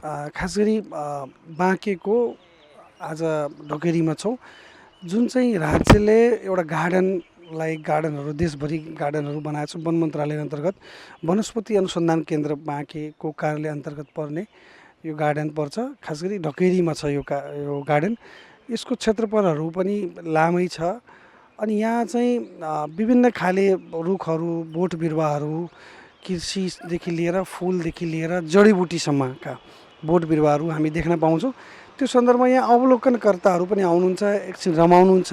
खास गरी बाँकेको आज ढोकेरीमा छौँ, जुन चाहिँ राज्यले एउटा गार्डनहरू देशभरि गार्डनहरू बनाएको छ। वन मन्त्रालय अन्तर्गत वनस्पति अनुसन्धान केन्द्र बाँकेको कार्यालय अन्तर्गत पर्ने यो गार्डन पर्छ। खास गरी ढोकेरीमा छ यो गार्डन। यसको क्षेत्रफलहरू पनि लामै छ अनि यहाँ चाहिँ विभिन्न खाले रुखहरू, बोट बिरुवाहरू, कृषिदेखि लिएर फुलदेखि लिएर जडीबुटीसम्मका बोट बिरुवाहरू हामी देख्न पाउँछौँ। त्यो सन्दर्भमा यहाँ अवलोकनकर्ताहरू पनि आउनुहुन्छ, एकछिन रमाउनुहुन्छ,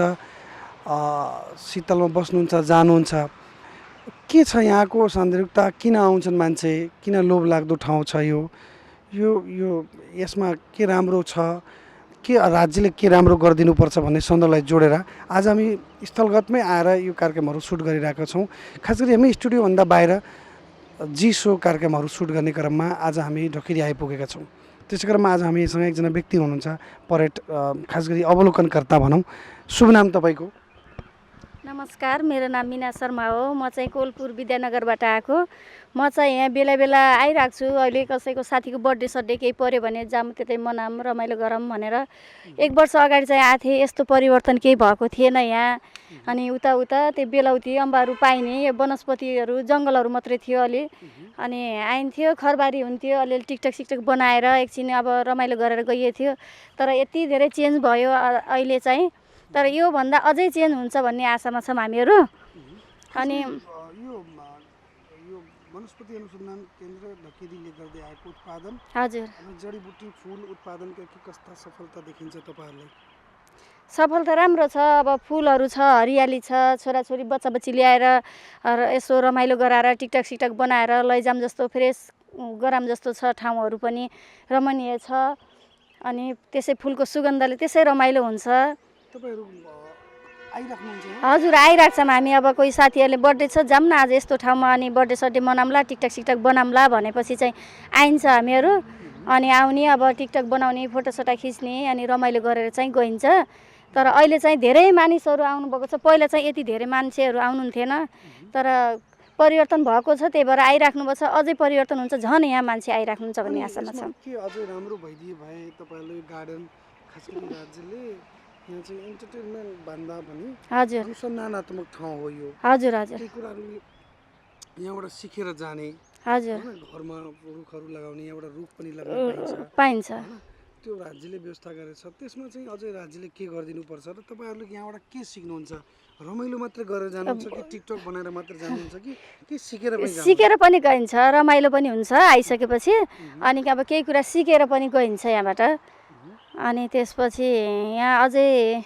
शीतलमा बस्नुहुन्छ, जानुहुन्छ। के छ यहाँको सन्दर्भता, किन आउँछन् मान्छे, किन लोभलाग्दो ठाउँ छ यो यो यो यसमा के राम्रो छ, के राज्यले के राम्रो गरिदिनुपर्छ भन्ने सन्दर्भलाई जोडेर आज हामी स्थलगतमै आएर यो कार्यक्रमहरू सुट गरिरहेका छौँ। खास गरी हामी स्टुडियोभन्दा बाहिर जी सो कार्यक्रमहरू सुट गर्ने क्रममा आज हामी ढोकेरी आइपुगेका छौँ। त्यसै क्रममा आज हामीसँग एकजना व्यक्ति हुनुहुन्छ, खास गरी अवलोकनकर्ता भनौँ। शुभ नाम तपाईँको? नमस्कार, मेरो नाम मीना शर्मा हो। म चाहिँ कोलपुर विद्यानगरबाट आएको। म चाहिँ यहाँ बेला बेला आइरहेको छु। अहिले कसैको साथीको बर्थडे सड्डे केही पऱ्यो भने जाम, त्यतै मनाऊँ, रमाइलो गरौँ भनेर। 1 वर्ष अगाडि चाहिँ आएको थिएँ। यस्तो परिवर्तन केही भएको थिएन यहाँ। अनि उता त्यो बेलाउती अम्बाहरू पाइने, यो वनस्पतिहरू जङ्गलहरू मात्रै थियो अलि। अनि आइन्थ्यो, खरबारी हुन्थ्यो, अलिअलि टिकटक सिकटक बनाएर एकछिन अब रमाइलो गरेर गइएको थियो। तर यति धेरै चेन्ज भयो अहिले चाहिँ। तर योभन्दा अझै चेन्ज हुन्छ भन्ने आशामा छौँ हामीहरू। अनि यो वनस्पति अनुसन्धान केन्द्र ढोकेरीले गर्दै आएको उत्पादन, हजुर, जडीबुटी फुल उत्पादनका के कस्ता सफलता देखिन्छ तपाईँहरूलाई? सफलता राम्रो छ। अब फुलहरू छ, हरियाली छ, छोराछोरी बच्चा ल्याएर यसो रमाइलो गराएर टिकटक सिकटक बनाएर लैजाम जस्तो, फ्रेस गराम जस्तो छ। ठाउँहरू पनि रमणीय छ। अनि त्यसै फुलको सुगन्धले त्यसै रमाइलो हुन्छ। हजुर, आइरहेको छौँ हामी। अब कोही साथीहरूले बर्थडे छ, जाऊँ न आज यस्तो ठाउँमा, अनि बर्थडे सड्डे मनाउँला, टिकटक सिकटक बनाउँला भनेपछि चाहिँ आइन्छ हामीहरू। अनि आउने, अब टिकटक बनाउने, फोटोसोटा खिच्ने, अनि रमाइलो गरेर चाहिँ गइन्छ। तर अहिले चाहिँ धेरै मानिसहरू आउनुभएको छ। पहिला चाहिँ यति धेरै मान्छेहरू आउनुहुन्थेन। तर परिवर्तन भएको छ, त्यही भएर आइराख्नु भएको छ। अझै परिवर्तन हुन्छ, झन् यहाँ मान्छे आइराख्नुहुन्छ भन्ने आशामा छ। के अझै राम्रो भइदिए भए तपाईँहरूले यो गार्डन, खास गरी राज्यले यहाँ चाहिँ इन्टरटेनमेन्ट भन्दा पनि हजुर अनुसन्धानात्मक ठाउँ हो यो। हजुर हजुर, केही कुराहरू यहाँबाट सिकेर जाने, हजुर, घरमा रुखहरू लगाउने, यहाँबाट रुख पनि लगाउन पाइन्छ। त्यो राज्यले व्यवस्था गरेछ। त्यसमा चाहिँ अझै राज्यले के गरिदिनुपर्छ र तपाईँहरूले यहाँबाट के सिक्नुहुन्छ? रमाइलो मात्रै गरेर जानुहुन्छ कि टिकटक बनाएर मात्र जानुहुन्छ कि सिकेर पनि गइन्छ, रमाइलो पनि हुन्छ आइसकेपछि। अनि अब केही कुरा सिकेर पनि गइन्छ यहाँबाट। अनि त्यसपछि यहाँ अझै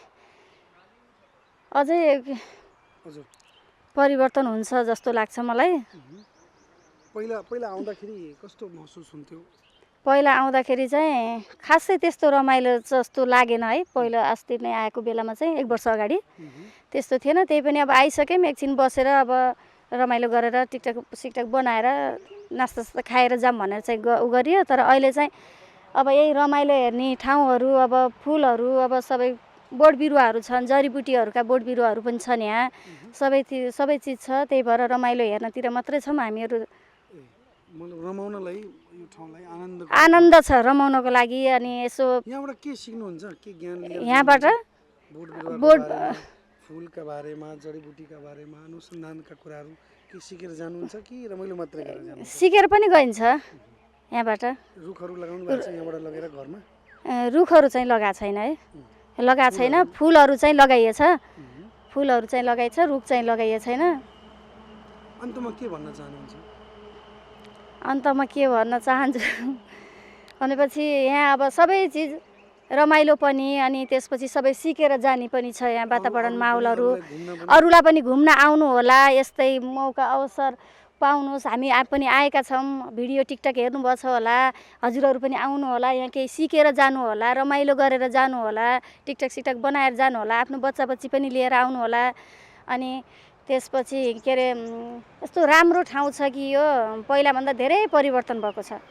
परिवर्तन हुन्छ जस्तो लाग्छ मलाई। पहिला आउँदाखेरि कस्तो महसुस हुन्थ्यो? पहिला आउँदाखेरि चाहिँ खासै त्यस्तो रमाइलो जस्तो लागेन है। पहिला अस्ति नै आएको बेलामा चाहिँ 1 वर्ष अगाडि त्यस्तो थिएन। त्यही पनि अब आइसक्यौँ, एकछिन बसेर अब रमाइलो गरेर टिकटक सिकटक बनाएर नास्ता खाएर जाऊँ भनेर चाहिँ उ गरियो। तर अहिले चाहिँ अब यही रमाइलो हेर्ने ठाउँहरू, अब फुलहरू, अब सबै बोट बिरुवाहरू छन्, जडीबुटीहरूका बोट बिरुवाहरू पनि छन् यहाँ। सबै चिज छ। त्यही भएर रमाइलो हेर्नतिर मात्रै छौँ हामीहरू। रमाउनलाई यो ठाउँलाई आनन्द छ रमाउनको लागि। अनि यसो यहाँबाट के सिक्नुहुन्छ? के ज्ञान लिएर यहाँबाट बोट फुलका बारेमा, जडीबुटीका बारेमा, अनुसन्धानका कुराहरू के सिकेर जानुहुन्छ कि रमाइलो मात्रै गरेर जानुहुन्छ? सिकेर पनि गइन्छ यहाँबाट। रुखहरू लगाउनु भएको छ यहाँबाट लगेर घरमा? रुखहरू चाहिँ लगाएको छैन है, लगाएको छैन। फुलहरू चाहिँ लगाइएछ, फुलहरू चाहिँ लगाइछ, रुख चाहिँ लगाइए छैन। अन्तमा के भन्न चाहनुहुन्छ? अन्तमा के भन्न चाहन्छु भनेपछि यहाँ अब सबै चिज रमाइलो पनि, अनि त्यसपछि सबै सिकेर जाने पनि छ यहाँ। वातावरण, माहौलहरू, अरूलाई पनि घुम्न आउनु होला, यस्तै मौका अवसर पाउनुहोस्। हामी पनि आएका छौँ, भिडियो टिकटक हेर्नुभएको छ होला, हजुरहरू पनि आउनु होला, यहाँ केही सिकेर जानु होला, रमाइलो गरेर जानु होला, टिकटक सिकटक बनाएर जानु होला, आफ्नो बच्चा बच्ची पनि लिएर आउनु होला। अनि त्यसपछि के अरे यस्तो राम्रो ठाउँ छ कि यो पहिलाभन्दा धेरै परिवर्तन भएको छ।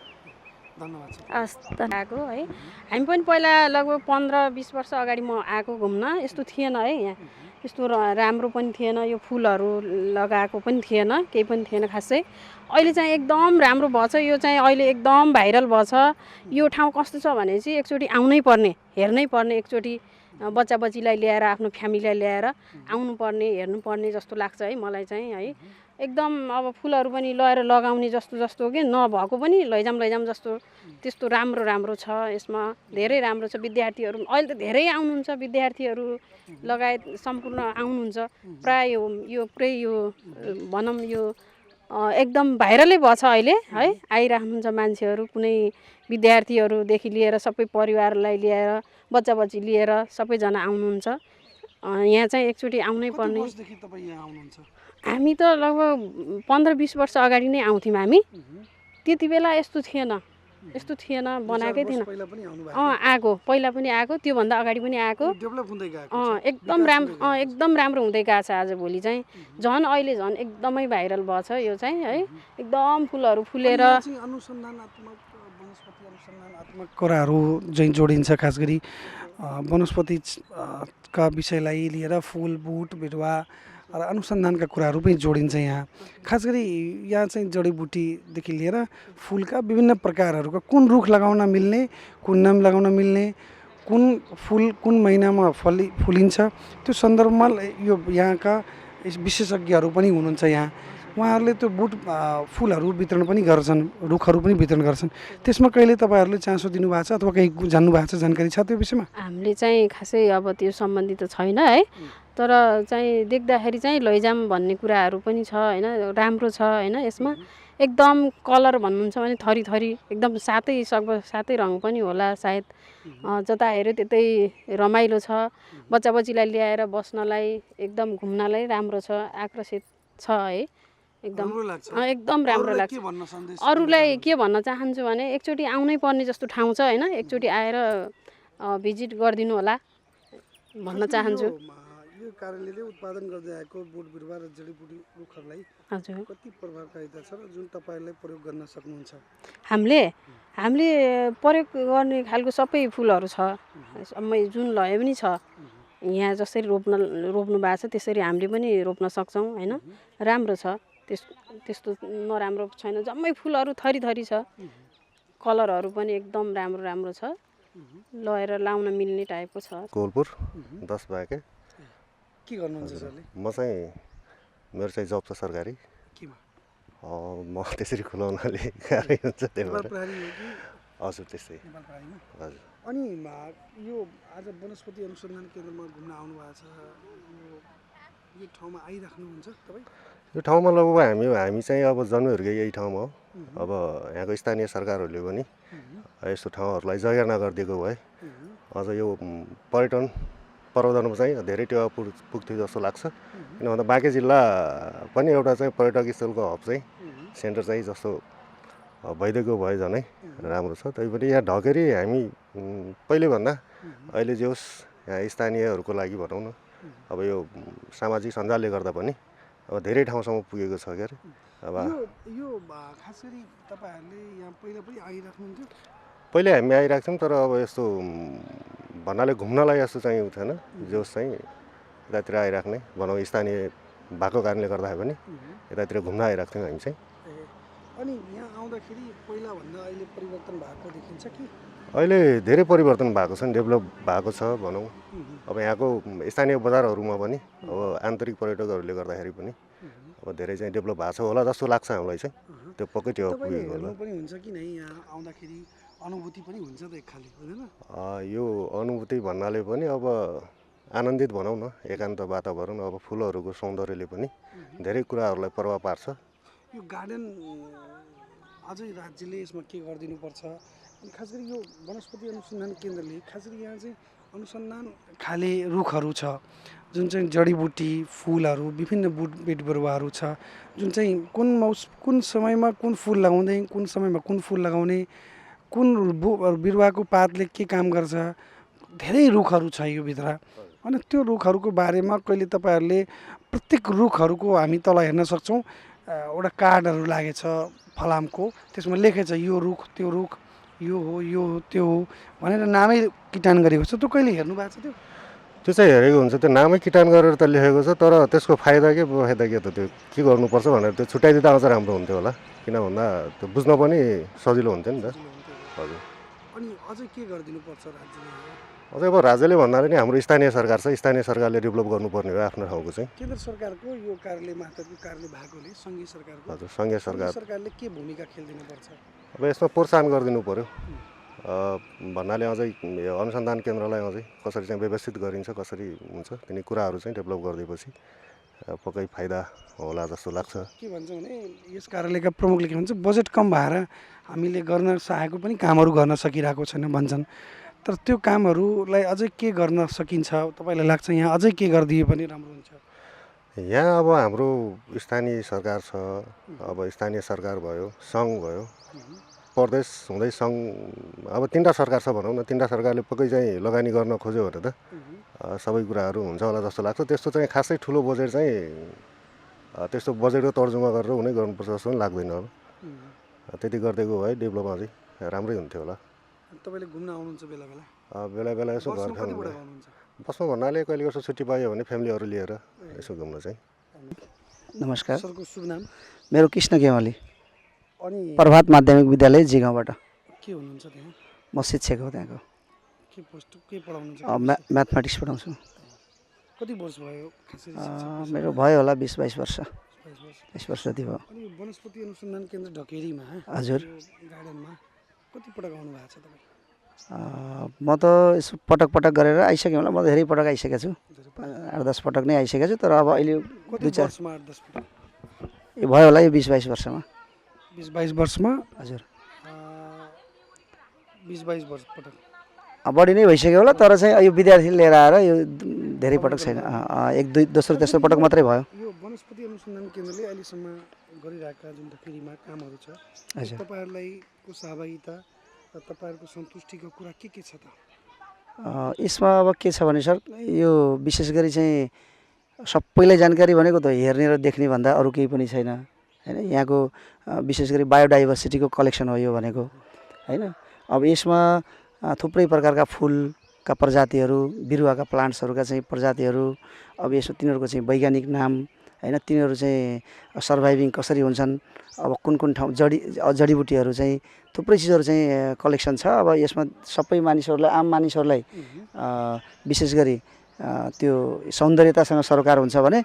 धन्यवाद। आएको है, हामी पनि पहिला लगभग 15-20 वर्ष अगाडि म आएको घुम्न, यस्तो थिएन है। यहाँ त्यस्तो राम्रो पनि थिएन, यो फुलहरू लगाएको पनि थिएन, केही पनि थिएन खासै। अहिले चाहिँ एकदम राम्रो भएछ, यो चाहिँ अहिले एकदम भाइरल भएछ। यो ठाउँ कस्तो छ भने चाहिँ एकचोटि आउनै पर्ने, हेर्नै पर्ने, एकचोटि बच्चा बच्चीलाई ल्याएर आफ्नो फ्यामिलीलाई ल्याएर आउनुपर्ने, हेर्नुपर्ने जस्तो लाग्छ है मलाई चाहिँ है। एकदम अब फुलहरू पनि लगाएर लगाउने जस्तो जस्तो के नभएको पनि लैजाम जस्तो त्यस्तो राम्रो राम्रो छ यसमा, धेरै राम्रो छ। विद्यार्थीहरू अहिले त धेरै आउनुहुन्छ, विद्यार्थीहरू लगायत सम्पूर्ण आउनुहुन्छ। प्राय यो पुरै यो भनौँ यो एकदम भाइरलै भएछ अहिले है। आइराख्नुहुन्छ मान्छेहरू, कुनै विद्यार्थीहरूदेखि लिएर सबै परिवारलाई लिएर, बच्चा बच्ची लिएर सबैजना आउनुहुन्छ। यहाँ चाहिँ एकचोटि आउनै पर्ने। हामी त लगभग 15-20 वर्ष अगाडि नै आउँथ्यौँ हामी। त्यति बेला यस्तो थिएन, बनाएकै थिएन। आएको पहिला पनि आएको, त्योभन्दा अगाडि पनि आएको। एकदम राम्रो हुँदै गएको छ। आजभोलि चाहिँ झन् अहिले झन् एकदमै भाइरल भएछ यो चाहिँ है। एकदम फुलहरू फुलेर अनुसन्धानात्मक कुराहरू चाहिँ जोडिन्छ, खास गरी वनस्पति का विषयलाई लिएर फुल बुट बिरुवा र अनुसन्धानका कुराहरू पनि जोडिन्छ यहाँ। खास गरी यहाँ चाहिँ जडीबुटीदेखि लिएर फुलका विभिन्न प्रकारहरूका कुन रुख लगाउन मिल्ने, कुन नाम लगाउन मिल्ने, कुन फुल कुन महिनामा फुलिन्छ, त्यो सन्दर्भमा यो यहाँका विशेषज्ञहरू पनि हुनुहुन्छ यहाँ। उहाँहरूले त्यो बुट फुलहरू वितरण पनि गर्छन्, रुखहरू पनि वितरण गर्छन्। त्यसमा कहिले तपाईँहरूले चासो दिनुभएको छ अथवा केही जान्नु भएको छ, जानकारी छ त्यो विषयमा? हामीले चाहिँ खासै अब त्यो सम्बन्धित त छैन है, तर चाहिँ देख्दाखेरि चाहिँ लैजाम भन्ने कुराहरू पनि छ होइन। राम्रो छ होइन। यसमा एकदम कलर भन्नुहुन्छ भने थरी थरी एकदम सातै रङ पनि होला सायद। जता हेऱ्यो त्यतै रमाइलो छ। बच्चा बच्चीलाई ल्याएर बस्नलाई एकदम घुम्नलाई राम्रो छ, आकर्षित छ है। एकदम राम्रो लाग्छ। अरूलाई के भन्न चाहन्छु भने एकचोटि आउनै पर्ने जस्तो ठाउँ छ होइन। एकचोटि आएर भिजिट गरिदिनु होला भन्न चाहन्छु। यो कार्यालयले उत्पादन गर्दै आएको बोट बिरुवा र जडीबुटी रुखहरूलाई हजुर कति प्रभावकारिता छ र जुन तपाईँहरूले प्रयोग गर्न सक्नुहुन्छ? हामीले प्रयोग गर्ने खालको सबै फुलहरू छ, जुन लय पनि छ। यहाँ जसरी रोप्नु भएको छ त्यसरी हामीले पनि रोप्न सक्छौँ होइन। राम्रो छ, त्यस्तो नराम्रो छैन। जम्मै फुलहरू थरी थरी छ, कलरहरू पनि एकदम राम्रो छ, लगाएर लाउन मिल्ने टाइपको छ। कोलपुर 10 बाके। के गर्नुहुन्छ सरले? म चाहिँ मेरो चाहिँ जब छ सरकारी। केमा? म त्यसरी खुलाउनाले गाह्रै हुन्छ त्यही भएर। हजुर त्यस्तै। हजुर। अनि यो आज वनस्पति अनुसन्धान केन्द्रमा घुम्न आउनु भएको छ, यो ठाउँमा आइराख्नुहुन्छ तपाईँ? यो ठाउँमा लगभग हामी चाहिँ अब जन्महुर्कै यही ठाउँमा हो। अब यहाँको स्थानीय सरकारहरूले पनि यस्तो ठाउँहरूलाई जग्गा नगरिदिएको भए अझ यो पर्यटन प्रवर्धनमा चाहिँ धेरै टेवा पुग्थ्यो जस्तो लाग्छ। किन भन्दा बाँके जिल्ला पनि एउटा चाहिँ पर्यटक स्थलको हब चाहिँ सेन्टर चाहिँ जस्तो भइदिएको भए झनै राम्रो छ। तैपनि यहाँ ढकेरी हामी पहिलेभन्दा अहिले जे होस् यहाँ स्थानीयहरूको लागि भनौँ न, अब यो सामाजिक सञ्जालले गर्दा पनि अब धेरै ठाउँसम्म पुगेको छ क्या। अब यो खास गरी तपाईँहरूले यहाँ पहिला पनि आइराख्नुहुन्थ्यो? पहिले हामी आइरहेको थियौँ, तर अब यस्तो भन्नाले घुम्नलाई यस्तो चाहिँ थिएन। जोस् चाहिँ यतातिर आइराख्ने भनौँ स्थानीय भएको कारणले गर्दाखेरि पनि यतातिर घुम्न आइरहेको थियौँ हामी चाहिँ। अनि यहाँ आउँदाखेरि पहिलाभन्दा अहिले परिवर्तन भएको देखिन्छ कि? अहिले धेरै परिवर्तन भएको छ, डेभलप भएको छ भनौँ। अब यहाँको स्थानीय बजारहरूमा पनि अब आन्तरिक पर्यटकहरूले गर्दाखेरि पनि अब धेरै चाहिँ डेभलप भएको छ होला जस्तो लाग्छ हामीलाई चाहिँ। त्यो पक्कै टेवा पुगेको होला पनि हुन्छ कि नै यहाँ आउँदाखेरि अनुभूति पनि हुन्छ त एक खाले, हुँदैन? यो अनुभूति भन्नाले पनि अब आनन्दित भनौँ न, एकान्त वातावरण, अब फुलहरूको सौन्दर्यले पनि धेरै कुराहरूलाई प्रभाव पार्छ। यो गार्डन अझै राज्यले यसमा के गरिदिनुपर्छ? अनि खास गरी यो वनस्पति अनुसन्धान केन्द्रले खास गरी यहाँ चाहिँ अनुसन्धान खाले रुखहरू छ, जुन चाहिँ जडीबुटी फुलहरू विभिन्न बिट बिरुवाहरू छ, जुन चाहिँ कुन समयमा कुन फुल लगाउँदै, कुन समयमा कुन फुल लगाउने, कुन बिरुवाको पातले के काम गर्छ, धेरै रुखहरू छ यो भित्र। अनि त्यो रुखहरूको बारेमा कहिले तपाईँहरूले प्रत्येक रुखहरूको हामी तल हेर्न सक्छौँ, एउटा कार्डहरू लागेछ फलामको, त्यसमा लेखेछ यो रुख त्यो रुख, यो हो यो हो त्यो हो भनेर नामै किटान गरेको छ। त्यो कहिले हेर्नु भएको छ त्यो? त्यो चाहिँ हेरेको हुन्छ, त्यो नामै किटान गरेर त लेखेको छ, तर त्यसको फाइदा के बेफाइदा के त त्यो के गर्नुपर्छ भनेर त्यो छुट्याइदिँदा अझ राम्रो हुन्थ्यो होला। किन भन्दा त्यो बुझ्न पनि सजिलो हुन्थ्यो नि त। हजुर। अनि अझै के गरिदिनुपर्छ राज्यले? अझै अब राज्यले भन्नाले नि हाम्रो स्थानीय सरकार छ, स्थानीय सरकारले डेभलप गर्नुपर्ने हो आफ्नो ठाउँको चाहिँ। केन्द्र सरकारको यो कार्यालय मातहतको कार्यालय भएकोले सङ्घीय सरकारको हजुर, सङ्घीय सरकारले के भूमिका खेलिदिनुपर्छ? अब यसमा प्रोत्साहन गरिदिनु पऱ्यो भन्नाले अझै यो अनुसन्धान केन्द्रलाई अझै कसरी चाहिँ व्यवस्थित गरिन्छ, कसरी हुन्छ, तिनी कुराहरू चाहिँ डेभलप गरिदिएपछि पक्कै फाइदा होला जस्तो लाग्छ। के भन्छ भने यस कार्यालयका प्रमुखले के भन्छ, बजेट कम भएर हामीले गर्न चाहेको पनि कामहरू गर्न सकिरहेको छैन भन्छन्। तर त्यो कामहरूलाई अझै के गर्न सकिन्छ तपाईँलाई लाग्छ? यहाँ अझै के गरिदिए पनि राम्रो हुन्छ? यहाँ अब हाम्रो स्थानीय सरकार छ, अब स्थानीय सरकार भयो, सङ्घ भयो, प्रदेश हुँदै सङ्घ, अब 3टा सरकार छ भनौँ न। 3टा सरकारले पक्कै चाहिँ लगानी गर्न खोज्यो भने त सबै कुराहरू हुन्छ होला जस्तो लाग्छ। त्यस्तो चाहिँ खासै ठुलो बजेट चाहिँ त्यस्तो बजेटको तर्जुमा गरेर हुनै गर्नुपर्छ जस्तो पनि लाग्दैन होला। त्यति गरिदिएको भए डेभलप अझै राम्रै हुन्थ्यो होला। तपाईँले घुम्न आउनुहुन्छ बेला बेला? बेला बेला यसो घर कतिबाट फ्यामिली आउनुहुन्छ? बस्नु भन्नाले कहिले कसो छुट्टी पायो भने फ्यामिलीहरू लिएर यसो घुम्न चाहिँ। नमस्कार, सरको शुभ नाम? मेरो कृष्ण गेवाली, अनि प्रभात माध्यमिक विद्यालय जिगाउँबाट। के हुनुहुन्छ त्यहाँ? म शिक्षक हो त्यहाँको। के पोस्ट के पढाउनुहुन्छ? म्याथमेटिक्स पढाउँछु। कति वर्ष भयो खासै? मेरो भयो होला 20-22 वर्ष, 22 वर्ष। 20 वर्ष जति भयो। अनि वनस्पति अनुसन्धान केन्द्र ढकेरीमा हजुर। गार्डनमा कति पटक आउनु भएको छ तपाईँ? म त यसो पटक पटक गरेर आइसकेँ होला। म त धेरै पटक आइसकेको छु, 8-10 पटक नै आइसकेको छु। तर अब अहिले कति वर्षमा? 8-10 पटक यो भयो होला, यो 20-22 वर्षमा। 20-22 वर्षमा? हजुर, 20-22 वर्ष पटक बढी नै भइसक्यो होला। तर चाहिँ यो विद्यार्थी लिएर आएर यो धेरै पटक छैन, 1-2 दोस्रो तेस्रो पटक मात्रै भयो। यो वनस्पति अनुसन्धान केन्द्रले अहिलेसम्म गरिरहेका जुन ढकेरीमा कामहरू छ, तपाईँहरूलाई को सहभागिता र तपाईँहरूको सन्तुष्टिको कुरा के छ त? यसमा अब के छ भने सर, यो विशेष गरी चाहिँ सबैलाई जानकारी भनेको त हेर्ने र देख्ने भन्दा अरू केही पनि छैन हैन। यहाँको विशेष गरी बायोडाइभर्सिटीको कलेक्सन हो यो भनेको हैन। अब यसमा थुप्रै प्रकारका फुलका प्रजातिहरू, बिरुवाका प्लान्ट्सहरूका चाहिँ प्रजातिहरू, अब यसो तिनीहरूको चाहिँ वैज्ञानिक नाम हैन, तिनीहरू चाहिँ सर्भाइभिङ कसरी हुन्छन्, अब कुन कुन ठाउँ जडीबुटीहरू चाहिँ थुप्रै चिजहरू चाहिँ कलेक्सन छ। अब यसमा सबै मानिसहरूलाई, आम मानिसहरूलाई विशेष गरी त्यो सौन्दर्यतासँग सरोकार हुन्छ भने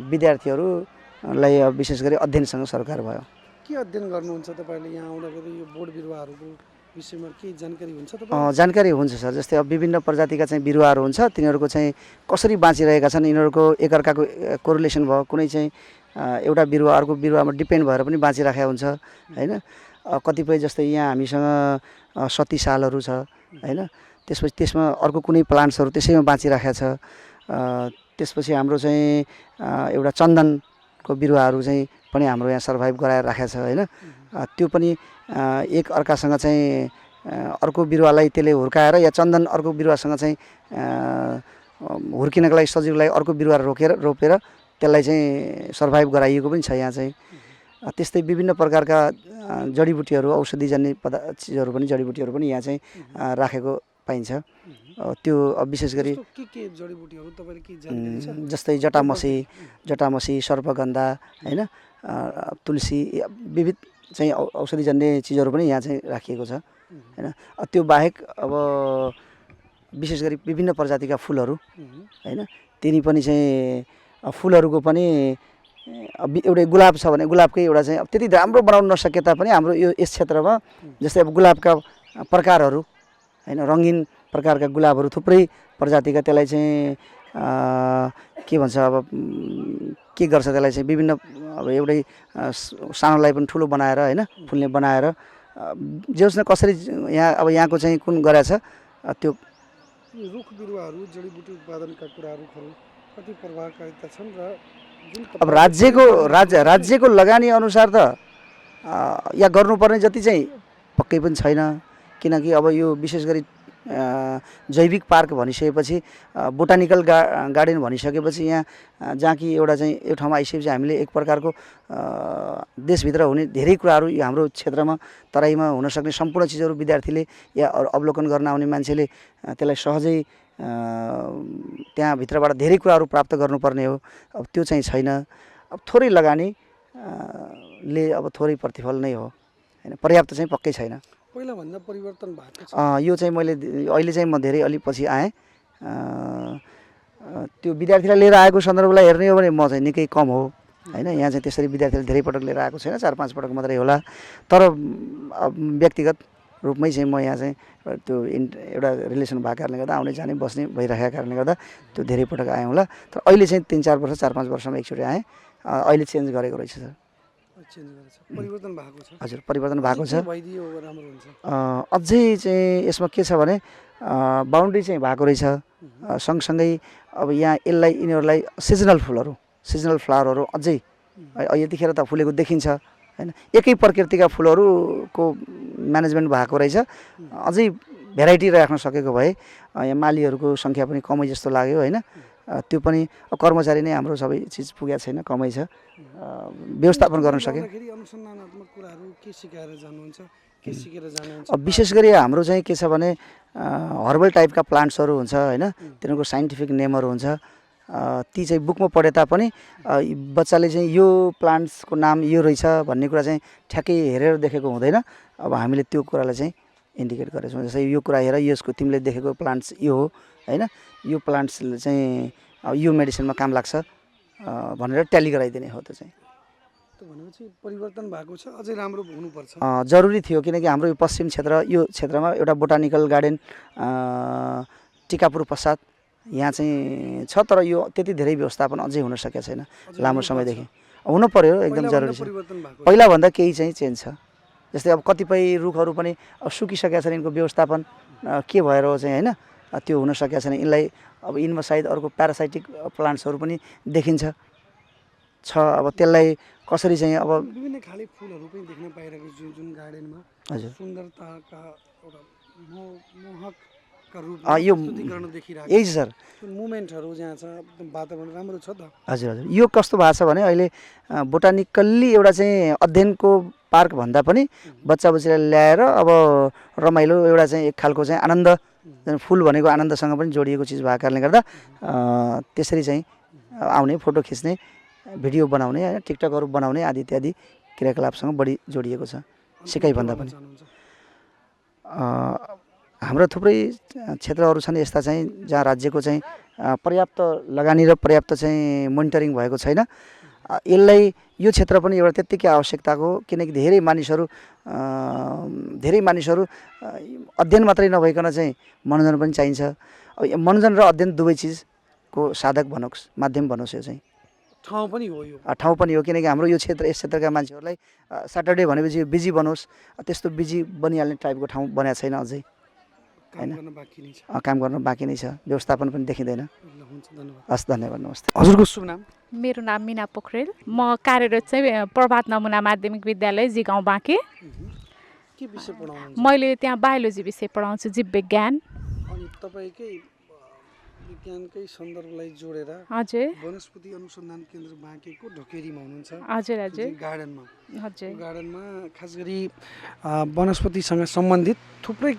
विद्यार्थीहरूलाई विशेष गरी अध्ययनसँग सरोकार भयो। के अध्ययन गर्नुहुन्छ तपाईँले यहाँ आउँदाखेरि? यो बोट बिरुवाहरूको विषयमा केही जानकारी हुन्छ तपाईँ? जानकारी हुन्छ सर। जस्तै अब विभिन्न प्रजातिका चाहिँ बिरुवाहरू हुन्छ, तिनीहरूको चाहिँ कसरी बाँचिरहेका छन्, यिनीहरूको एकअर्काको कोरिलेसन भयो, कुनै चाहिँ एउटा बिरुवा अर्को बिरुवामा डिपेन्ड भएर पनि बाँचिराखेको हुन्छ हैन। कतिपय जस्तै यहाँ हामीसँग सती सालहरू छ हैन, त्यसपछि त्यसमा अर्को कुनै प्लान्ट्सहरू त्यसैमा बाँचिराखेको छ। त्यसपछि हाम्रो चाहिँ एउटा चन्दनको बिरुवाहरू चाहिँ पनि हाम्रो यहाँ सर्भाइभ गराएर राखेको छ हैन। त्यो पनि एक अर्कासँग चाहिँ अर्को बिरुवालाई त्यसले हुर्काएर या चन्दन अर्को बिरुवासँग चाहिँ हुर्किनको लागि सजिलोको लागि अर्को बिरुवा रोपेर त्यसलाई चाहिँ सर्भाइभ गराइएको पनि छ यहाँ चाहिँ। त्यस्तै विभिन्न प्रकारका जडीबुटीहरू, औषधिजन्य चिजहरू पनि, जडीबुटीहरू पनि यहाँ चाहिँ राखेको पाइन्छ। त्यो विशेष गरी के जडीबुटीहरू तपाईँले के जानकारी छ? जस्तै जटामसी, सर्पगन्धा हैन, तुलसी, विविध चाहिँ औषधिजन्य चिजहरू पनि यहाँ चाहिँ राखिएको छ हैन। त्यो बाहेक अब विशेष गरी विभिन्न प्रजातिका फुलहरू हैन, तिनी पनि चाहिँ फुलहरूको पनि एउटै गुलाब छ भने गुलाबकै एउटा चाहिँ त्यति राम्रो बनाउन नसके तापनि हाम्रो यस क्षेत्रमा जस्तै अब गुलाबका प्रकारहरू हैन, रङ्गीन प्रकारका गुलाबहरू थुप्रै प्रजातिका, त्यसलाई चाहिँ के भन्छ अब के गर्छ त्यसलाई चाहिँ विभिन्न अब एउटै सानोलाई पनि ठुलो बनाएर हैन, फुल्ने बनाएर जे होस् न कसरी यहाँ अब यहाँको चाहिँ कुन गरेछ त्यो रुख बिरुवाहरू, जडीबुटी उत्पादनका कुराहरू कति प्रभावकारिता छन् र अब राज्यको लगानी अनुसार त या गर्नुपर्ने जति चाहिँ पक्कै पनि छैन। किनकि अब यो विशेष गरी जैविक पार्क भनिसकेपछि, बोटानिकल गार्डन भनिसकेपछि यहाँ जहाँ कि एउटा चाहिँ यो ठाउँमा आइसकेपछि हामीले एक प्रकारको देशभित्र हुने धेरै कुराहरू यो हाम्रो क्षेत्रमा तराईमा हुनसक्ने सम्पूर्ण चिजहरू विद्यार्थीले या अवलोकन गर्न आउने मान्छेले त्यसलाई सहजै त्यहाँभित्रबाट धेरै कुराहरू प्राप्त गर्नुपर्ने हो, अब त्यो चाहिँ छैन। अब थोरै लगानी ले अब थोरै प्रतिफल नै हो होइन, पर्याप्त चाहिँ पक्कै छैन। पहिलाभन्दा परिवर्तन भएको छ। यो चाहिँ मैले अहिले चाहिँ म धेरै अलि पछि आएँ, त्यो विद्यार्थीलाई लिएर आएको सन्दर्भलाई हेर्ने हो भने म चाहिँ निकै कम हो होइन। यहाँ चाहिँ त्यसरी विद्यार्थीले धेरै पटक लिएर आएको छैन, 4-5 पटक मात्रै होला। तर व्यक्तिगत रूपमै चाहिँ म यहाँ चाहिँ त्यो एउटा रिलेसन भएको कारणले गर्दा आउने जाने बस्ने भइरहेको कारणले गर्दा त्यो धेरै पटक आएँ होला। तर अहिले चाहिँ 3-4 वर्ष 4-5 वर्षमा एकचोटि आएँ। अहिले चेन्ज गरेको रहेछ सर। चेन्ज गरेछ, परिवर्तन भएको छ। हजुर परिवर्तन भएको छ। भइदियो राम्रो हुन्छ। अझै चाहिँ यसमा के छ भने बााउन्ड्री चाहिँ भएको रहेछ। सँगसँगै अब यहाँ यसलाई यिनीहरूलाई सिजनल फ्लावरहरू अझै यतिखेर त फुलेको देखिन्छ होइन। एकै प्रकृतिका फुलहरूको म्यानेजमेन्ट भएको रहेछ। अझै भेराइटी राख्न सकेको भए यहाँ मालीहरूको सङ्ख्या पनि कमै जस्तो लाग्यो होइन। त्यो पनि कर्मचारी नै हाम्रो सबै चिज पुगेको छैन, कमै छ, व्यवस्थापन गर्न सक्यो। अनुसन्धानात्मक कुराहरू के सिकाएर जानुहुन्छ, के सिकेर जानुहुन्छ? अब विशेष गरी हाम्रो चाहिँ के छ भने हर्बल टाइपका प्लान्ट्सहरू हुन्छ होइन, तिनीहरूको साइन्टिफिक नेमहरू हुन्छ। ती चाहिँ बुकमा पढे तापनि बच्चाले चाहिँ यो प्लान्ट्सको नाम यो रहेछ भन्ने कुरा चाहिँ ठ्याक्कै हेरेर देखेको हुँदैन। अब हामीले त्यो कुरालाई चाहिँ इन्डिकेट गरेछौँ। जस्तै यो कुरा हेर, यसको तिमीले देखेको प्लान्ट्स यो हो होइन, यो प्लान्ट्सले चाहिँ यो मेडिसिनमा काम लाग्छ भनेर ट्याली गराइदिने हो। त्यो चाहिँ भनेपछि परिवर्तन भएको छ, अझै राम्रो हुनुपर्छ। जरुरी थियो किनकि हाम्रो यो पश्चिम क्षेत्र, यो क्षेत्रमा एउटा बोटानिकल गार्डन टिकापुर पश्चात यहाँ चाहिँ छ, तर यो त्यति धेरै व्यवस्थापन अझै हुन सकेको छैन लामो समयदेखि। हुनु पर्यो, एकदम जरुरी छ। पहिलाभन्दा केही चाहिँ चेन्ज छ। जस्तै अब कतिपय रुखहरू पनि अब सुकिसकेका छन्, यिनको व्यवस्थापन के भएर हो चाहिँ होइन, त्यो हुन सकेको छैन। यिनलाई अब यिनमा सायद अर्को प्यारासाइटिक प्लान्ट्सहरू पनि देखिन्छ छ। अब त्यसलाई कसरी चाहिँ अब विभिन्न खाले फुलहरू पनि देख्न पाइरहेको छु जुन गार्डनमा। हजुर सुन्दरताका एउटा मोहकका रूपमा यो प्रस्तुतिकरण देखिरहेको यही छ सर। मुभमेन्टहरू जहाँ छ एकदम वातावरण राम्रो छ त। हजुर हजुर यो कस्तो भएको छ भने अहिले बोटानिकल्ली एउटा चाहिँ अध्ययनको पार्क भन्दा पनि बच्चा बच्चीलाई ल्याएर अब रमाइलो एउटा चाहिँ एक खालको चाहिँ आनन्द, फुल भनेको आनन्दसँग पनि जोडिएको चिज भएको कारणले गर्दा त्यसरी चाहिँ आउने, फोटो खिच्ने, भिडियो बनाउने होइन, टिकटकहरू बनाउने आदि इत्यादि क्रियाकलापसँग बढी जोडिएको छ सिकाइभन्दा पनि। हाम्रो थुप्रै क्षेत्रहरू छन् यस्ता चाहिँ जहाँ राज्यको चाहिँ पर्याप्त लगानी र पर्याप्त चाहिँ मोनिटरिङ भएको छैन। यसलाई यो क्षेत्र पनि एउटा त्यत्तिकै आवश्यकताको, किनकि धेरै मानिसहरू अध्ययन मात्रै नभइकन चाहिँ मनोरञ्जन पनि चाहिन्छ। अब मनोरञ्जन र अध्ययन दुवै चिजको साधक भनोस्, माध्यम भनोस्, यो चाहिँ ठाउँ पनि हो। यो ठाउँ पनि हो किनकि हाम्रो यो क्षेत्र, यस क्षेत्रका मान्छेहरूलाई स्याटरडे भनेपछि बिजी बनोस्, त्यस्तो बिजी बनिहाल्ने टाइपको ठाउँ बनाएको छैन अझै होइन। काम गर्न बाँकी नै छ, व्यवस्थापन पनि देखिँदैन। हस्, धन्यवाद, नमस्ते। हजुरको शुभ नाम? मेरो नाम मिना पोखरेल। म कार्यरत चाहिँ प्रभात नमुना माध्यमिक विद्यालय जिगाउँ बाँके। के विषय पढाउनुहुन्छ? मैले त्यहाँ बायोलोजी विषय पढाउँछु, जीव विज्ञान। अनि तपाईँकै विज्ञानकै सन्दर्भलाई जोडेर हजुर वनस्पति अनुसन्धान केन्द्र बाँकेको ढोकेरीमा हुनुहुन्छ। हजुर हजुर गार्डनमा। हजुर गार्डनमा खास गरी वनस्पतिसँग सम्बन्धित थुप्रै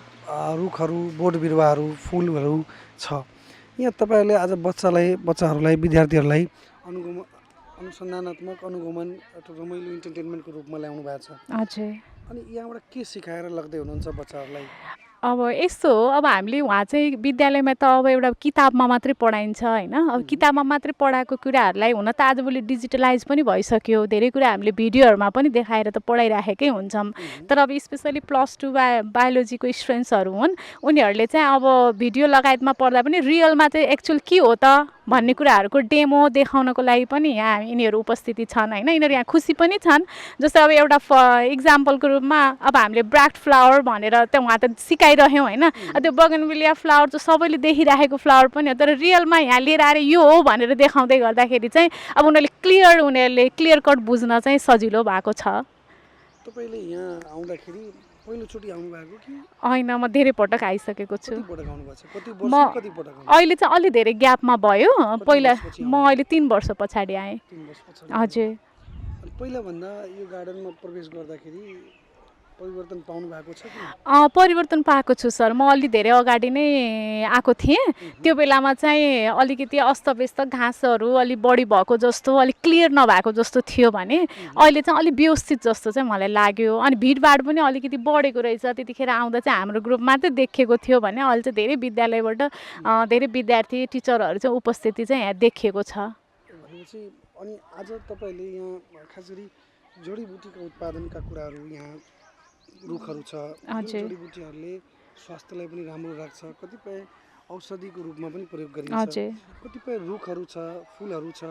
रुखहरू, बोट बिरुवाहरू, फुलहरू छ। यहाँ तपाईँहरूले आज बच्चाहरूलाई, विद्यार्थीहरूलाई अनुसन्धानात्मक अनुगमन एउटा रमाइलो इन्टरटेनमेन्टको रूपमा ल्याउनु भएको छ। हजुर अनि यहाँबाट के सिकाएर लग्दै हुनुहुन्छ बच्चाहरूलाई? अब यस्तो हो, अब हामीले उहाँ चाहिँ विद्यालयमा त अब एउटा किताबमा मात्रै पढाइन्छ होइन। अब किताबमा मात्रै पढाएको कुराहरूलाई हुन त आजभोलि डिजिटलाइज पनि भइसक्यो, धेरै कुरा हामीले भिडियोहरूमा पनि देखाएर त पढाइराखेकै हुन्छौँ। तर अब स्पेसली +2 बायोलोजीको स्टुडेन्ट्सहरू हुन्, उनीहरूले चाहिँ अब भिडियो लगायतमा पढ्दा पनि रियलमा चाहिँ एक्चुअल के हो त भन्ने कुराहरूको डेमो देखाउनको लागि पनि यहाँ यिनीहरू उपस्थिति छन् होइन। यिनीहरू यहाँ खुसी पनि छन्। जस्तै अब एउटा इक्जाम्पलको रूपमा अब हामीले ब्राक्ट फ्लावर भनेर त उहाँ त सिकाइरह्यौँ होइन। त्यो बगनविलिया फ्लावर चाहिँ सबैले देखिराखेको फ्लावर पनि हो, तर रियलमा यहाँ लिएर आएर यो हो भनेर देखाउँदै गर्दाखेरि चाहिँ अब उनीहरूले क्लियर कट बुझ्न चाहिँ सजिलो भएको छ। तपाईँले यहाँ आउँदाखेरि पहिलोचोटि आउनुभएको कि होइन? म धेरै पटक आइसकेको छु। म अहिले चाहिँ अलि धेरै ग्यापमा भयो। पहिला म अहिले 3 वर्ष पछाडि आएँ। 3 वर्ष पछाडि। हजुर पहिलाभन्दा यो गार्डनमा प्रवेश गर्दाखेरि परिवर्तन पाउनु भएको छ कि परिवर्तन पाएको छु सर। म अलि धेरै अगाडि नै आएको थिएँ। त्यो बेलामा चाहिँ अलिकति अस्तव्यस्त, घाँसहरू अलि बढी भएको जस्तो, अलिक क्लियर नभएको जस्तो थियो भने अहिले चाहिँ अलिक व्यवस्थित जस्तो चाहिँ मलाई लाग्यो। अनि भिडभाड पनि अलिकति बढेको रहेछ। त्यतिखेर आउँदा चाहिँ हाम्रो ग्रुप मात्रै देखेको थियो भने अहिले चाहिँ धेरै विद्यालयबाट धेरै विद्यार्थी, टिचरहरू चाहिँ उपस्थिति चाहिँ यहाँ देखिएको छ। भनेपछि अनि आज तपाईँहरूले यहाँ खास गरी जडीबुटीका उत्पादनका कुराहरू, यहाँ रुखहरू छ, हजुर। जडीबुटीहरूले स्वास्थ्यलाई पनि राम्रो राख्छ, कतिपय औषधिको रूपमा पनि प्रयोग गरिन्छ, हजुर। कतिपय रुखहरू छ, फुलहरू छ,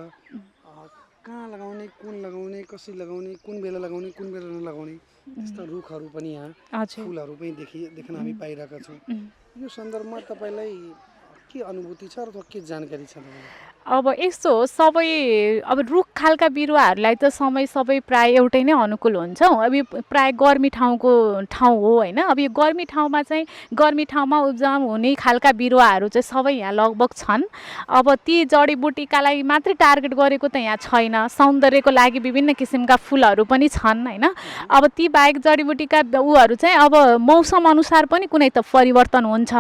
कहाँ लगाउने, कुन लगाउने, कसरी लगाउने, कुन बेला लगाउने, कुन बेला नलगाउने, त्यस्ता रुखहरू पनि यहाँ, हजुर। फुलहरू पनि देख्न हामी पाइरहेका छौँ। यो सन्दर्भमा तपाईँलाई के अनुभूति छ अथवा के जानकारी छ तपाईँलाई? अब यस्तो हो, सबै अब रुख खालका बिरुवाहरूलाई त सबै प्राय एउटै नै अनुकूल हुन्छ। अब यो प्राय गर्मी ठाउँको ठाउँ हो होइन। अब यो गर्मी ठाउँमा उब्जाउ हुने खालका बिरुवाहरू चाहिँ सबै यहाँ लगभग छन्। अब ती जडीबुटीका लागि मात्रै टार्गेट गरेको त यहाँ छैन, सौन्दर्यको लागि विभिन्न किसिमका फुलहरू पनि छन् होइन। अब ती बाहेक जडीबुटीका उहरू चाहिँ अब मौसम अनुसार पनि कुनै त परिवर्तन हुन्छ।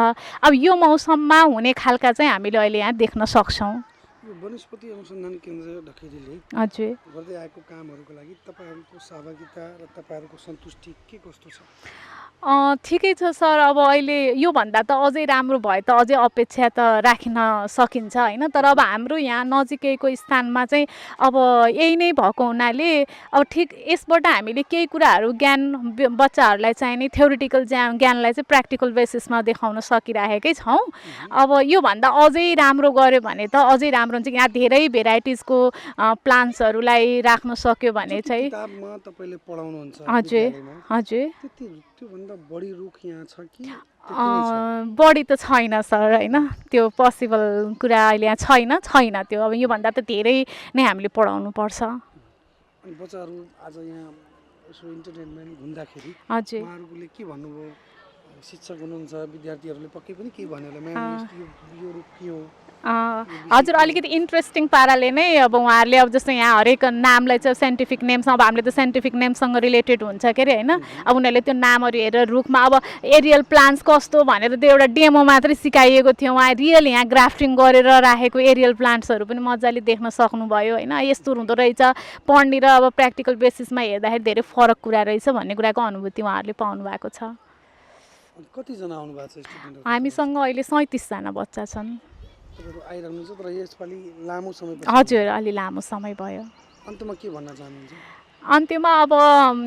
अब यो मौसममा हुने खालका चाहिँ हामीले अहिले यहाँ देख्न सक्छौँ। यो वनस्पति अनुसन्धान केन्द्र ढकेरीले हजुर। गर्दै आएको कामहरूको लागि तपाईँहरूको सहभागिता र तपाईँहरूको सन्तुष्टि के कस्तो छ? ठिकै छ सर। अब अहिले योभन्दा त अझै राम्रो भए त अझै अपेक्षा त राखिन सकिन्छ होइन। तर अब हाम्रो यहाँ नजिकैको स्थानमा चाहिँ अब यही नै भएको हुनाले अब ठिक यसबाट हामीले केही कुराहरू बच्चाहरूलाई चाहिने थ्योरिटिकल ज्ञानलाई चाहिँ प्र्याक्टिकल बेसिसमा देखाउन सकिरहेकै छौँ। अब योभन्दा अझै राम्रो गऱ्यो भने त अझै राम्रो हुन्छ। यहाँ धेरै भेराइटिजको प्लान्ट्सहरूलाई राख्न सक्यो भने चाहिँ। किताबमा तपाईँले पढाउनुहुन्छ हजुर हजुर। त्योभन्दा बढी रुख यहाँ छ कि बढी त छैन सर होइन। त्यो पोसिबल कुरा अहिले यहाँ छैन त्यो। अब योभन्दा त धेरै नै हामीले पढाउनु पर्छ। अनि बच्चाहरू आज यहाँ यसो इन्टरटेनमेन्ट घुम्दाखेरि हजुर। उहाँहरूले के भन्नुभयो? शिक्षक हुनुहुन्छ, विद्यार्थीहरूले पक्कै पनि के भन्यो होला, म्याम यो रुख के हो? हजुर, अलिकति इन्ट्रेस्टिङ पाराले नै अब उहाँहरूले अब जस्तो यहाँ हरेक नामलाई चाहिँ साइन्टिफिक नेमसँग, अब हामीले त साइन्टिफिक नेमसँग रिलेटेड हुन्छ के अरे होइन। अब उनीहरूले त्यो नामहरू हेरेर रुखमा अब एरियल प्लान्ट्स कस्तो भनेर त्यो एउटा डेमो मात्रै सिकाइएको थियो। उहाँ रियल यहाँ ग्राफ्टिङ गरेर राखेको एरियल प्लान्ट्सहरू पनि मजाले देख्न सक्नुभयो होइन। यस्तो हुँदो रहेछ, पढ्ने र अब प्र्याक्टिकल बेसिसमा हेर्दाखेरि धेरै फरक कुरा रहेछ भन्ने कुराको अनुभूति उहाँहरूले पाउनु भएको छ। कतिजना आउनु भएको छ स्टुडेन्टहरू? हामीसँग अहिले 37 जना बच्चा छन्। तपाईँहरू आइरहनुहुन्छ, तर यसपालि लामो समय हजुर, अलि लामो समय भयो। अन्तमा के भन्न चाहनुहुन्छ? अन्त्यमा अब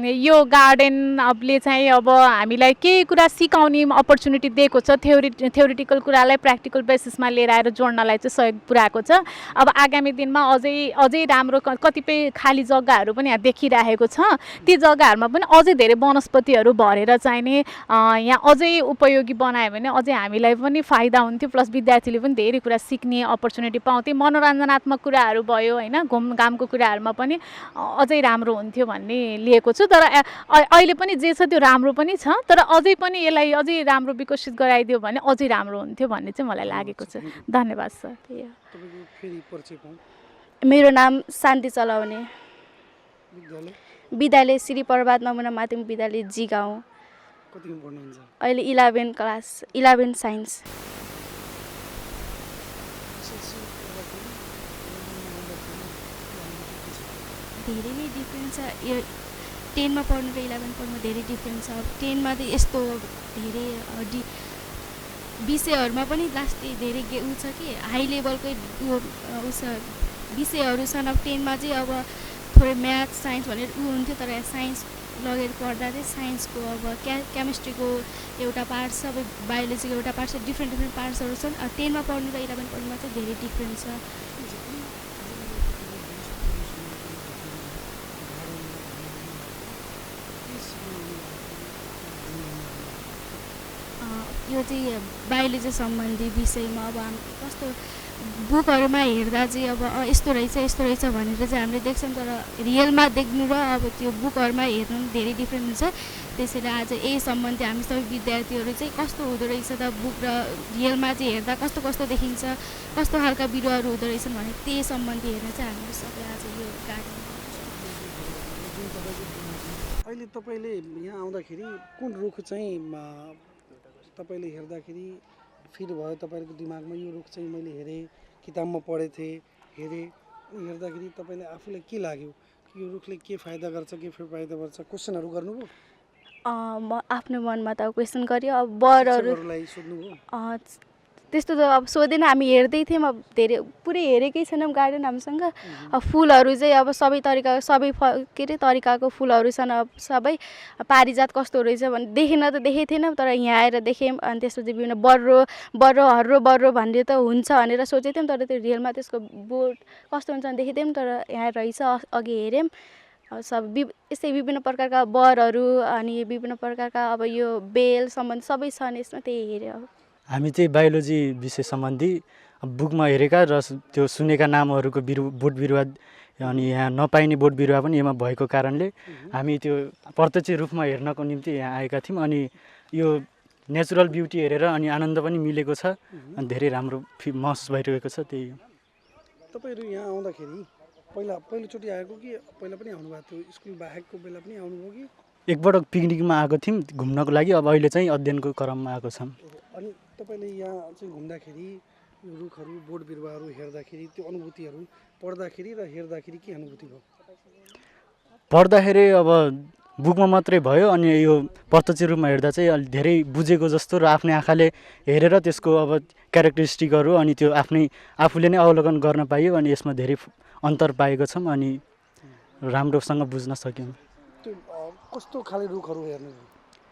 यो गार्डनले चाहिँ अब हामीलाई केही कुरा सिकाउने अपर्च्युनिटी दिएको छ। थ्योरिटिकल कुरालाई प्र्याक्टिकल बेसिसमा लिएर आएर जोड्नलाई चाहिँ सहयोग पुऱ्याएको छ। अब आगामी दिनमा अझै राम्रो कतिपय खाली जग्गाहरू पनि यहाँ देखिरहेको छ। ती जग्गाहरूमा पनि अझै धेरै वनस्पतिहरू भरेर चाहिने यहाँ अझै उपयोगी बनायो भने अझै हामीलाई पनि फाइदा हुन्थ्यो। प्लस विद्यार्थीले पनि धेरै कुरा सिक्ने अपर्च्युनिटी पाउँथे। मनोरञ्जनात्मक कुराहरू भयो होइन, घुमघामको कुराहरूमा पनि अझै राम्रो हुन्थ्यो भन्ने लिएको छु। तर अहिले पनि जे छ त्यो राम्रो पनि छ, तर अझै पनि यसलाई अझै राम्रो विकसित गराइदियो भने अझै राम्रो हुन्थ्यो भन्ने चाहिँ मलाई लागेको छ। धन्यवाद सर। मेरो नाम शान्ति चलाउने, विद्यालय श्री प्रभात नमुना माध्यमिक विद्यालय जी गाउँ। अहिले 11 क्लास, 11 साइन्स। धेरै नै डिफ्रेन्स छ। यो 10मा पढ्नु र 11 पढ्नु धेरै डिफ्रेन्स छ। 10मा त यस्तो धेरै विषयहरूमा पनि लास्ट धेरै उ छ कि हाई लेभलकै विषयहरू छन्। अब 10मा चाहिँ अब थोरै म्याथ साइन्स भनेर हुन्थ्यो, तर साइन्स लगेर पढ्दा चाहिँ साइन्सको अब केमिस्ट्रीको एउटा पार्ट छ, अब बायोलोजीको एउटा पार्ट छ, डिफ्रेन्ट पार्ट्सहरू छन्। 10मा पढ्नु र 11 पढ्नुमा चाहिँ धेरै डिफ्रेन्स छ। यो चाहिँ बायोलोजी सम्बन्धी विषयमा अब हामी कस्तो बुकहरूमा हेर्दा चाहिँ अब यस्तो रहेछ भनेर चाहिँ हामीले देख्छौँ, तर रियलमा देख्नु र अब त्यो बुकहरूमा हेर्नु धेरै डिफ्रेन्ट हुन्छ। त्यसैले आज यही सम्बन्धी हामी सबै विद्यार्थीहरू चाहिँ कस्तो हुँदो रहेछ त बुक र रियलमा चाहिँ हेर्दा कस्तो देखिन्छ, कस्तो खालका बिरुवाहरू हुँदो रहेछन् भने त्यही सम्बन्धी हेर्न चाहिँ हामीले सबै आज यो गार्डन। अहिले तपाईँले यहाँ आउँदाखेरि कुन रुख चाहिँ तपाईँले हेर्दाखेरि फिल भयो तपाईँको दिमागमा यो रुख चाहिँ मैले हेरेँ, किताबमा पढेको थिएँ, हेरेँ, हेर्दाखेरि तपाईँलाई आफूलाई के लाग्यो कि यो रुखले के फाइदा गर्छ, के फाइदा गर्छ, क्वेसनहरू गर्नुभयो? म आफ्नो मनमा त क्वेसन गऱ्यो। अब बरहरू शिक्षकहरूलाई सोध्नुभयो? त्यस्तो त अब सोधेन, हामी हेर्दै थियौँ। अब धेरै पुरै हेरेकै छैनौँ गार्डन हामीसँग। अब फुलहरू चाहिँ अब सबै के अरे तरिकाको फुलहरू छन्। अब सबै पारिजात कस्तो रहेछ भने देखेन त देखेको थिएनौँ, तर यहाँ आएर देख्यौँ। अनि त्यसपछि विभिन्न बर्रो हर्रो भन्ने त हुन्छ भनेर सोचेको थियौँ, तर त्यो रियलमा त्यसको बोट कस्तो हुन्छ भने देखेको थियौँ। तर यहाँ रहेछ, अघि हेऱ्यौँ। यस्तै विभिन्न प्रकारका बरहरू अनि विभिन्न प्रकारका अब यो बेल सम्बन्धी सबै छन् यसमा, त्यही हेऱ्यो। हामी चाहिँ बायोलोजी विषय सम्बन्धी बुकमा हेरेका र त्यो सुनेका नामहरूको बोट बिरुवा अनि यहाँ नपाइने बोट बिरुवा पनि यसमा भएको कारणले हामी त्यो प्रत्यक्ष रूपमा हेर्नको निम्ति यहाँ आएका थियौँ। अनि यो नेचुरल ब्युटी हेरेर अनि आनन्द पनि मिलेको छ अनि धेरै राम्रो महसुस भइरहेको छ। त्यही हो। तपाईँहरू यहाँ आउँदाखेरि पहिलोचोटि आएको कि पहिला पनि आउनुभएको थियो? स्कुल बाहेकको बेला पनि आउनुभयो कि? एकपटक पिकनिकमा आएको थियौँ घुम्नको लागि, अब अहिले चाहिँ अध्ययनको क्रममा आएको छौँ। अनि तपाईँले यहाँ चाहिँ घुम्दाखेरि यो रुखहरू बोट बिरुवाहरू हेर्दाखेरि त्यो अनुभूतिहरू पढ्दाखेरि र हेर्दाखेरि के अनुभूति भयो? पढ्दाखेरि अब बुकमा मात्रै भयो, अनि यो प्रत्यक्ष रूपमा हेर्दा चाहिँ अलि धेरै बुझेको जस्तो र आफ्नै आँखाले हेरेर त्यसको अब क्यारेक्टरिस्टिकहरू अनि त्यो आफूले नै अवलोकन गर्न पाइयो। अनि यसमा धेरै अन्तर पाएको छौँ अनि राम्रोसँग बुझ्न सक्यौँ। त्यो कस्तो खाले रुखहरू हेर्नुभयो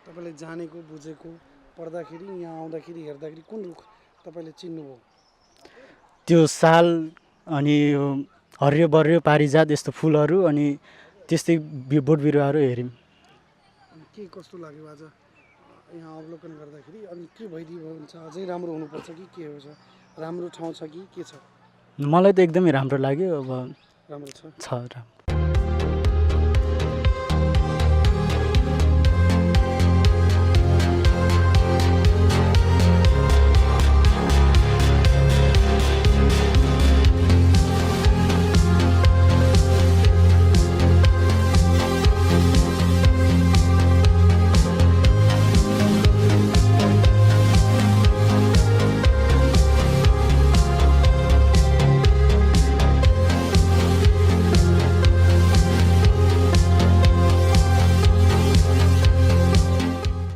तपाईँले? जानेको बुझेको पढ्दाखेरि यहाँ आउँदाखेरि हेर्दाखेरि कुन रुख तपाईँले चिन्नुभयो? त्यो साल अनि यो हरियो बरियो पारिजात यस्तो फुलहरू अनि त्यस्तै बोट बिरुवाहरू हेऱ्यौँ। के कस्तो लाग्यो आज यहाँ अवलोकन गर्दाखेरि? अनि के भइदियो हुन्छ अझै राम्रो हुनुपर्छ कि के हो? राम्रो ठाउँ छ कि के छ? मलाई त एकदमै राम्रो लाग्यो। अब राम्रो छ। राम्रो।